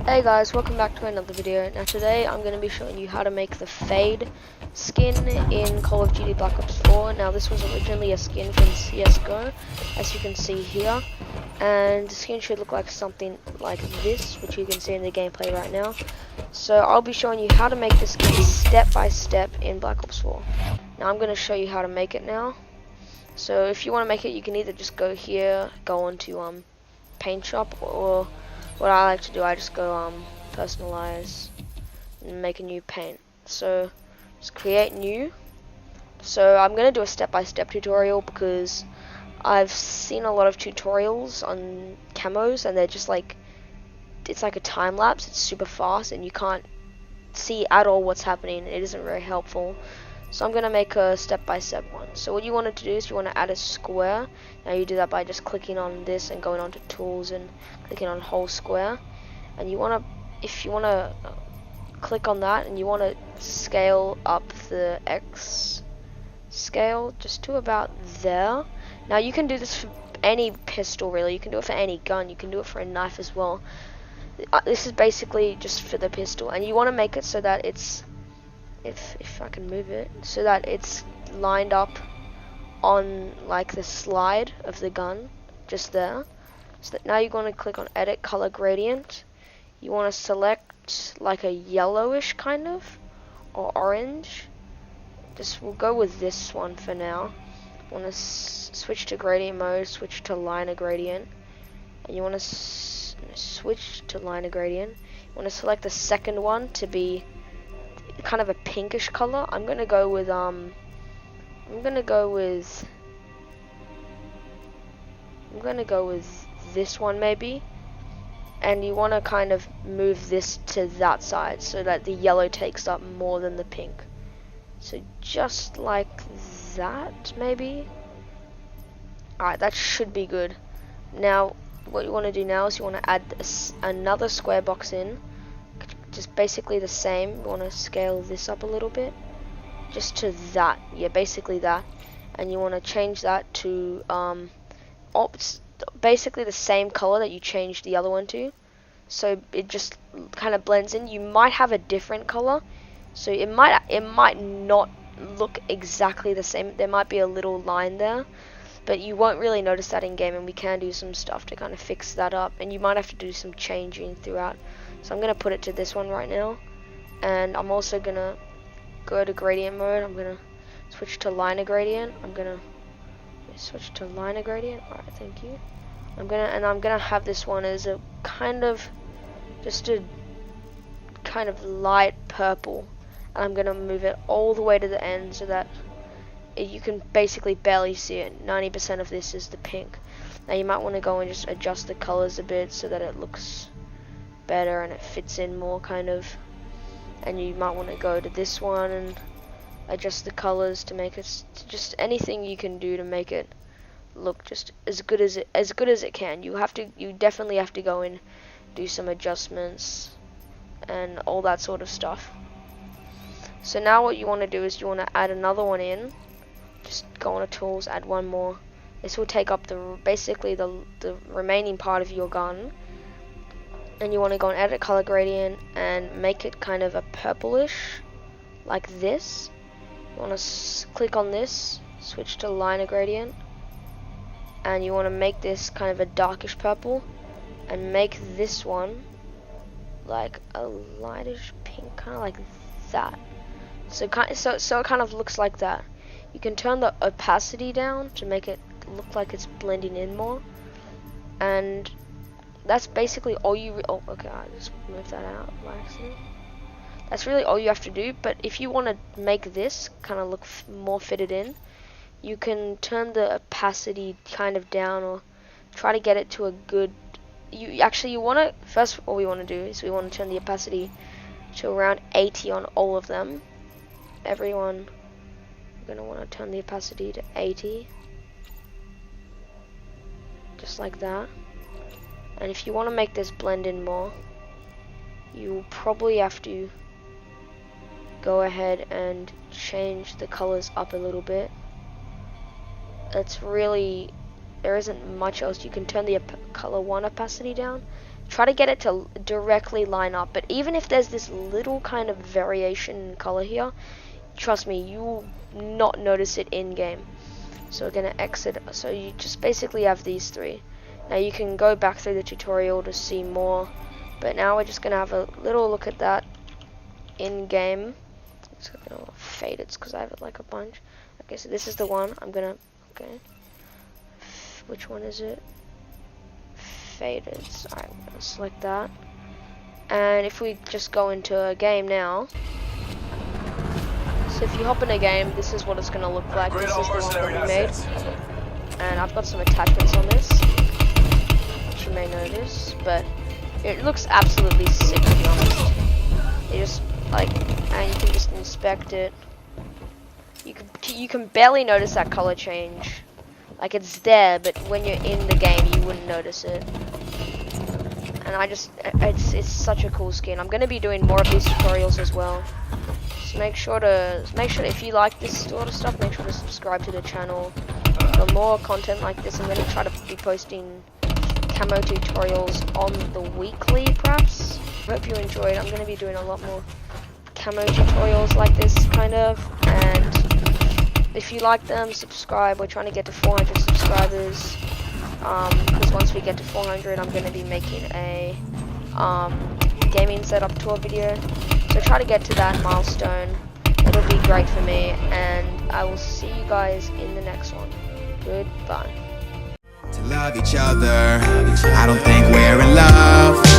Hey guys, welcome back to another video. Now today I'm going to be showing you how to make the Fade skin in Call of Duty Black Ops 4. Now this was originally a skin from CSGO, as you can see here. And the skin should look like something like this, which you can see in the gameplay right now. So I'll be showing you how to make this skin step by step in Black Ops 4. Now I'm going to show you how to make it now. So if you want to make it, you can either just go here, go onto Paintshop, or what I like to do, I just go personalize and make a new paint. So just create new. So I'm gonna do a step-by-step tutorial because I've seen a lot of tutorials on camos and they're just like, it's like a time lapse. It's super fast and you can't see at all what's happening. It isn't very helpful. So I'm gonna make a step-by-step one. So what you want to do is you want to add a square. Now you do that by just clicking on this and going on to tools and clicking on whole square. And you want to, if you want to click on that and you want to scale up the X scale just to about there. Now you can do this for any pistol really. You can do it for any gun. You can do it for a knife as well. This is basically just for the pistol, and you want to make it so that it's, if I can move it, so that it's lined up on like the slide of the gun, just there. So that now you're going to click on edit color gradient. You want to select like a yellowish kind of, or orange. We'll go with this one for now. You want to switch to gradient mode, switch to liner gradient, and you want to switch to liner gradient. You want to select the second one to be kind of a pinkish color. I'm gonna go with this one maybe. And you want to kind of move this to that side so that the yellow takes up more than the pink. So just like that maybe. Alright, that should be good. Now what you want to do now is you want to add another square box in. Just basically the same. You want to scale this up a little bit, just to that. Yeah, basically that. And you want to change that to it's basically the same color that you changed the other one to. So it just kind of blends in. You might have a different color, so it might not look exactly the same. There might be a little line there, but you won't really notice that in game. And we can do some stuff to kind of fix that up. And you might have to do some changing throughout. So I'm going to put it to this one right now, and I'm also going to go to gradient mode. I'm going to switch to liner gradient. I'm going to switch to liner gradient. Alright, thank you. I'm going to have this one as a kind of, just a kind of light purple, and I'm going to move it all the way to the end so that you can basically barely see it. 90% of this is the pink. Now you might want to go and just adjust the colors a bit so that it looks better and it fits in more kind of. And you might want to go to this one and adjust the colors to make it, just anything you can do to make it look just as good as it can. You definitely have to go and do some adjustments and all that sort of stuff. So now what you want to do is you want to add another one in. Just go on to tools, add one more. This will take up basically the remaining part of your gun. And you want to go and edit color gradient and make it kind of a purplish, like this. You want to click on this, switch to liner gradient, and you want to make this kind of a darkish purple, and make this one like a lightish pink, kind of like that. So it kind of looks like that. You can turn the opacity down to make it look like it's blending in more, and that's basically all you. Oh, okay, I just moved that out by accident. That's really all you have to do. But if you want to make this kind of look more fitted in, you can turn the opacity kind of down, or try to get it to a good. You want to first. All we want to do is we want to turn the opacity to around 80 on all of them. Everyone, you're gonna want to turn the opacity to 80, just like that. And if you want to make this blend in more, you will probably have to go ahead and change the colors up a little bit. It's really, there isn't much else. You can turn the color 1 opacity down try to get it to directly line up. But even if there's this little kind of variation in color here, trust me, you will not notice it in game. So we're gonna exit. So you just basically have these three. Now you can go back through the tutorial to see more, but now we're just gonna have a little look at that in game. It's gonna fade it because I have it like a bunch. Okay, so this is the one. I'm gonna, okay, which one is it? Faded. Alright, I'm gonna select that. And if we just go into a game now, so if you hop in a game, this is what it's gonna look like. This is the one that we made, and I've got some attachments on this, which you may notice, but it looks absolutely sick, to be honest. You just like, and you can just inspect it. You can barely notice that color change. Like, it's there, but when you're in the game, you wouldn't notice it. And it's such a cool skin. I'm gonna be doing more of these tutorials as well. So make sure if you like this sort of stuff, make sure to subscribe to the channel for more content like this. I'm gonna try to be posting camo tutorials on the weekly, perhaps. Hope you enjoyed. I'm gonna be doing a lot more camo tutorials like this, kind of. And if you like them, subscribe. We're trying to get to 400 subscribers. Because once we get to 400, I'm going to be making a gaming setup tour video. So try to get to that milestone. It'll be great for me, and I will see you guys in the next one. Goodbye. To love each other, I don't think we're in love.